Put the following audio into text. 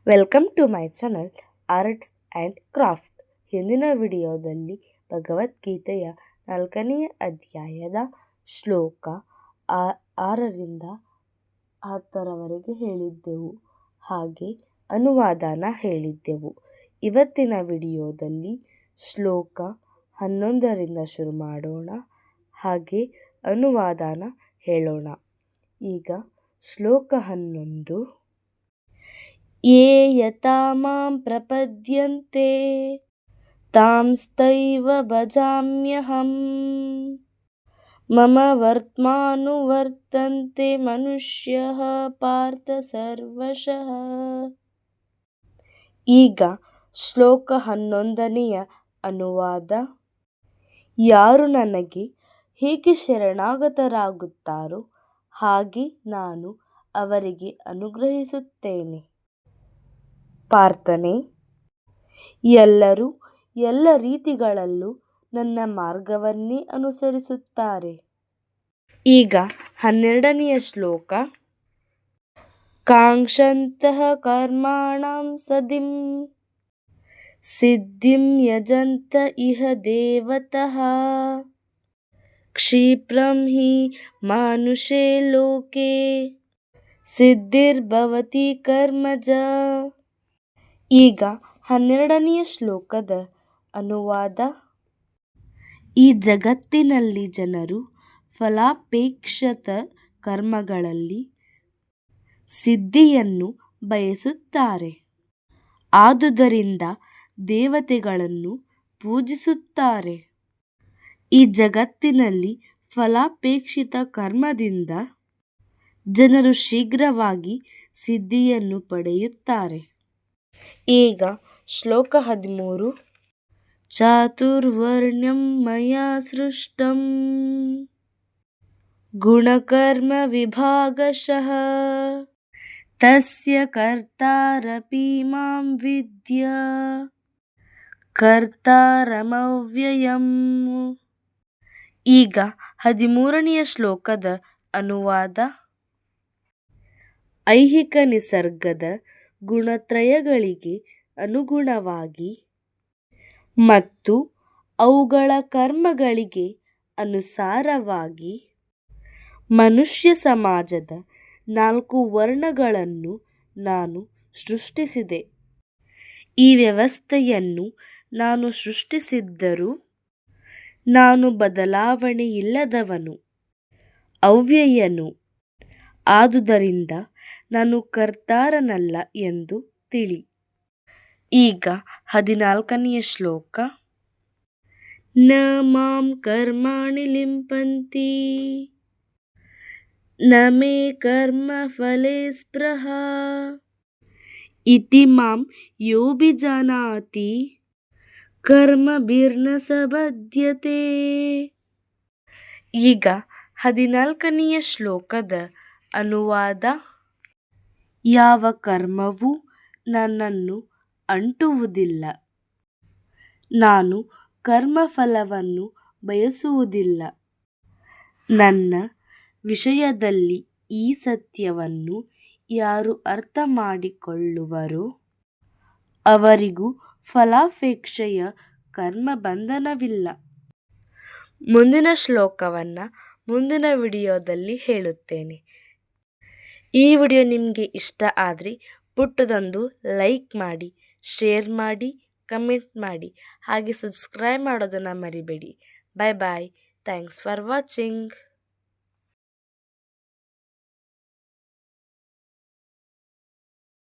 Welcome to my channel arts and craft. ಹಿಂದಿನ ವಿಡಿಯೋದಲ್ಲಿ ಭಗವದ್ಗೀತೆಯ 4ನೇ ಅಧ್ಯಾಯದ ಶ್ಲೋಕ 6ರಿಂದ 10ರವರೆಗೆ ಹೇಳಿದ್ದೆವು. ಹಾಗೆ ಅನುವಾದನ ಹೇಳಿದ್ದೆವು. ಇವತ್ತಿನ ವಿಡಿಯೋದಲ್ಲಿ ಶ್ಲೋಕ 11ರಿಂದ ಶುರು ಮಾಡೋಣ, ಹಾಗೆ ಅನುವಾದನ ಹೇಳೋಣ. ಈಗ ಶ್ಲೋಕ 11. ಯೇ ಯತಾ ಮಾಂ ಪ್ರಪದ್ಯಂತೆ ತಾಂಸ್ತೈವ ಭಜಾಮ್ಯಹಂ ಮಮ ವರ್ತ್ಮಾನುವರ್ತಂತೆ ಮನುಷ್ಯಃ ಪಾರ್ಥ ಸರ್ವಶಃ. ಈಗ ಶ್ಲೋಕ 11ನೆಯ ಅನುವಾದ. ಯಾರು ನನಗೆ ಹೇಗೆ ಶರಣಾಗತರಾಗುತ್ತಾರೋ ಹಾಗೆ ನಾನು ಅವರಿಗೆ ಅನುಗ್ರಹಿಸುತ್ತೇನೆ. ಪ್ರಾರ್ಥನೆ. ಎಲ್ಲರೂ ಎಲ್ಲ ರೀತಿಗಳಲ್ಲೂ ನನ್ನ ಮಾರ್ಗವನ್ನೇ ಅನುಸರಿಸುತ್ತಾರೆ. ಈಗ 12ನೆಯ ಶ್ಲೋಕ. ಕಾಂಕ್ಷन्तಃ ಕರ್ಮಾಣಾಂ ಸಿದ್ಧಿಂ ಯಜಂತ ಇಹ ದೇವತಃ ಕ್ಷಿಪ್ರಂ ಹಿ ಮಾನುಷೇ ಲೋಕೆ ಸಿದ್ಧಿರ್ಭವತಿ ಕರ್ಮಜ. ಈಗ 12ನೆಯ ಶ್ಲೋಕದ ಅನುವಾದ. ಈ ಜಗತ್ತಿನಲ್ಲಿ ಜನರು ಫಲಾಪೇಕ್ಷಿತ ಕರ್ಮಗಳಲ್ಲಿ ಸಿದ್ಧಿಯನ್ನು ಬಯಸುತ್ತಾರೆ. ಆದುದರಿಂದ ದೇವತೆಗಳನ್ನು ಪೂಜಿಸುತ್ತಾರೆ. ಈ ಜಗತ್ತಿನಲ್ಲಿ ಫಲಾಪೇಕ್ಷಿತ ಕರ್ಮದಿಂದ ಜನರು ಶೀಘ್ರವಾಗಿ ಸಿದ್ಧಿಯನ್ನು ಪಡೆಯುತ್ತಾರೆ. ಈಗ ಶ್ಲೋಕ 13. ಚಾತುರ್ವರ್ಣ್ಯಂ ಮಯಾ ಸೃಷ್ಟಂ ಗುಣಕರ್ಮ ವಿಭಾಗಶಃ ತಸ್ಯ ಕರ್ತಾರಪಿ ಮಾಂ ವಿದ್ಯ ಕರ್ತಾರಮವ್ಯಯಂ. ಈಗ 13ನೆಯ ಶ್ಲೋಕದ ಅನುವಾದ. ಐಹಿಕ ನಿಸರ್ಗದ ಗುಣತ್ರಯಗಳಿಗೆ ಅನುಗುಣವಾಗಿ ಮತ್ತು ಅವುಗಳ ಕರ್ಮಗಳಿಗೆ ಅನುಸಾರವಾಗಿ ಮನುಷ್ಯ ಸಮಾಜದ 4 ವರ್ಣಗಳನ್ನು ನಾನು ಸೃಷ್ಟಿಸಿದೆ. ಈ ವ್ಯವಸ್ಥೆಯನ್ನು ನಾನು ಸೃಷ್ಟಿಸಿದ್ದರೂ ನಾನು ಬದಲಾವಣೆಯಿಲ್ಲದವನು, ಅವ್ಯಯನು. ಆದುದರಿಂದ ನಾನು ಕರ್ತಾರನಲ್ಲ ಎಂದು ತಿಳಿ. ಈಗ 14ನೆಯ ಶ್ಲೋಕ. ನ ಮಾಂ ಕರ್ಮಾಣಿ ಲಿಂಪಂತಿ ನ ಮೇ ಕರ್ಮ ಫಲೇ ಸ್ಪೃಹಾ ಇತಿ ಮಾಂ ಯೋಭಿಜಾನಾತಿ ಕರ್ಮಭಿರ್ನ ಸ ಬಧ್ಯತೆ. ಈಗ 14ನೆಯ ಶ್ಲೋಕದ ಅನುವಾದ. ಯಾವ ಕರ್ಮವೂ ನನ್ನನ್ನು ಅಂಟುವುದಿಲ್ಲ. ನಾನು ಕರ್ಮಫಲವನ್ನು ಬಯಸುವುದಿಲ್ಲ. ನನ್ನ ವಿಷಯದಲ್ಲಿ ಈ ಸತ್ಯವನ್ನು ಯಾರು ಅರ್ಥ ಮಾಡಿಕೊಳ್ಳುವರೋ ಅವರಿಗೂ ಫಲಾಪೇಕ್ಷೆಯ ಕರ್ಮಬಂಧನವಿಲ್ಲ. ಮುಂದಿನ ಶ್ಲೋಕವನ್ನು ಮುಂದಿನ ವಿಡಿಯೋದಲ್ಲಿ ಹೇಳುತ್ತೇನೆ. ಈ ವಿಡಿಯೋ ನಿಮಗೆ ಇಷ್ಟ ಆದರೆ ಪುಟ್ಟದೊಂದು ಲೈಕ್ ಮಾಡಿ, ಶೇರ್ ಮಾಡಿ, ಕಮೆಂಟ್ ಮಾಡಿ, ಹಾಗೆ ಸಬ್ಸ್ಕ್ರೈಬ್ ಮಾಡೋದನ್ನು ಮರಿಬೇಡಿ. Bye bye. Thanks for watching.